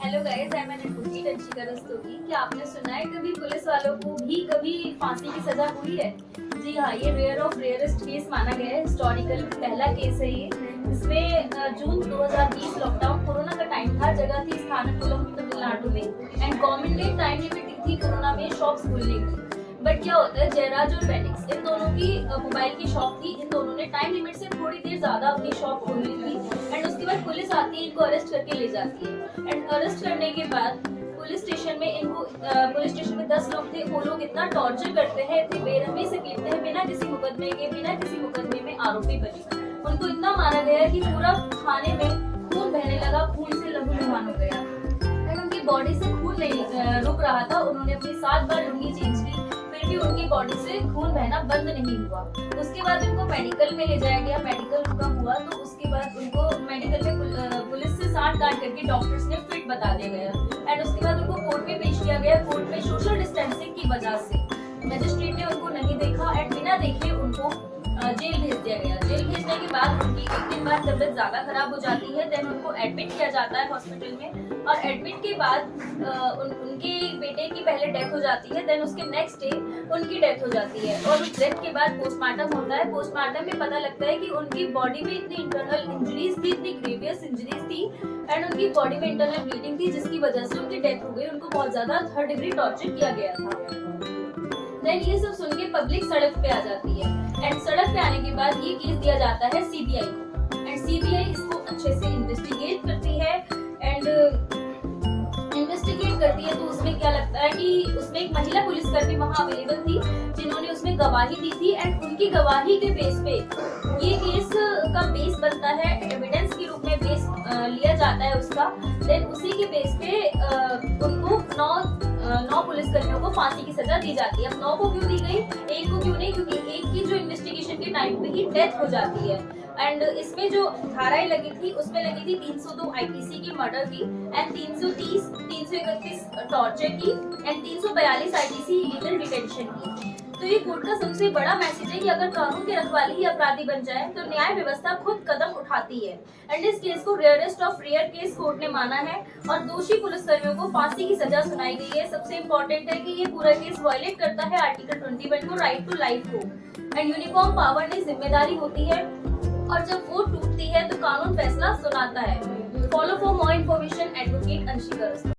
Hello guys, I am an advocate Anshika Rastogi. क्या आपने सुना है कभी पुलिस वालों को भी कभी फांसी की सजा हुई है? जी हाँ, ये रेयर ऑफ रेयरेस्ट केस माना गया है। हिस्टोरिकल पहला केस है ये। इसमें जून 2020 लॉकडाउन कोरोना का टाइम था। जगह थी स्थानकुलम तमिलनाडु में एंड गवर्नमेंट ने टाइम लिमिट दी थी कोरोना में शॉप्स खुलने की। बट क्या होता है, जयराज और फेनिक्स इन दोनों की मोबाइल की शॉप थी। इन दोनों ने टाइम लिमिट से थोड़ी देर ज्यादा अपनी शॉप खोल ली थी एंड उसके बाद पुलिस आती है, इनको अरेस्ट करके ले जाती है। एंड अरेस्ट करने के बाद पुलिस स्टेशन में इनको पुलिस स्टेशन में 10 लोग थे। वो लोग इतना टॉर्चर करते हैं, इतनी बेरहमी से पीटते हैं, बिना किसी मुकदमे में आरोपी बने। उनको इतना मारा गया कि पूरा खाने में खून बहने लगा, खून से लहूलुहान हो गया एंड उनकी बॉडी से खून नहीं रुक रहा था। उन्होंने अपनी 7 बार लुंगी चेंज की, फिर भी उनकी बॉडी से खून बहना बंद नहीं हुआ। उसके बाद उनको मेडिकल में ले जाया गया। मेडिकल उनका हुआ तो उसके बाद उनको मेडिकल में पुलिस से साठ गांठ करके डॉक्टर्स ने फिट बता दिया गया एंड उसके बाद उनको कोर्ट में पेश किया गया। कोर्ट में सोशल डिस्टेंसिंग की वजह से मजिस्ट्रेट ने उनको नहीं देखा एंड बिना देखे उनको जेल भेज दिया गया। जेल भेजने के बाद उनकी 1 दिन बाद तबीयत ज्यादा खराब हो जाती है। देन उनको एडमिट किया जाता है हॉस्पिटल में और एडमिट के बाद उनके बेटे की पहले डेथ हो जाती है। देन उसके नेक्स्ट डे उनकी डेथ हो जाती है और उस डेथ के बाद पोस्टमार्टम होता है। पोस्टमार्टम में पता लगता है कि उनकी बॉडी में इतनी इंटरनल इंजरीज थी, इतनी ग्रेवियस इंजरीज थी एंड उनकी बॉडी में इंटरनल ब्लीडिंग थी, जिसकी वजह से उनकी डेथ हो गई। उनको बहुत ज्यादा 3rd डिग्री टॉर्चर किया गया था। देन ये सब सुन के पब्लिक सड़क पे आ जाती है एंड सड़क पे आने के बाद ये केस दिया जाता है सीबीआई को एंड सीबीआई इसको अच्छे से इन्वेस्टिगेट करती है एंड इन्वेस्टिगेट करती है। तो उसमें क्या लगता है कि उसमें एक महिला पुलिसकर्मी वहां अवेलेबल थी जिन्होंने उसमें गवाही दी थी एंड उनकी गवाही के बेस पे ये केस का बेस बनता है, एविडेंस के रूप में बेस लिया जाता है उसका। देन उसी के बेस पे उनको 9 पुलिसकर्मियों को फांसी की सजा दी जाती है। अब 9 को क्यों दी गई, 1 को क्यों नहीं? क्योंकि एक की जो इन्वेस्टिगेशन के टाइम पे ही डेथ हो जाती है एंड इसमें जो धाराएं लगी थी उसमें लगी थी 302 आईपीसी की मर्डर की एंड 330, 331 टॉर्चर की एंड 342 आईपीसी इलीगल डिटेंशन की। तो ये कोर्ट का सबसे बड़ा मैसेज है कि अगर कानून के रखवाली ही अपराधी बन जाए तो न्याय व्यवस्था खुद कदम उठाती है एंड इस केस को rarest of rare case court ने माना है और दोषी पुलिसकर्मियों को फांसी की सजा सुनाई गई है। सबसे इम्पोर्टेंट है कि ये पूरा केस वायलेट करता है आर्टिकल 21 को, राइट टू लाइफ को एंड यूनिफॉर्म पावर ने जिम्मेदारी होती है और जब वो टूटती है तो कानून फैसला सुनाता है। Follow for more information advocate Anshika Rastogi.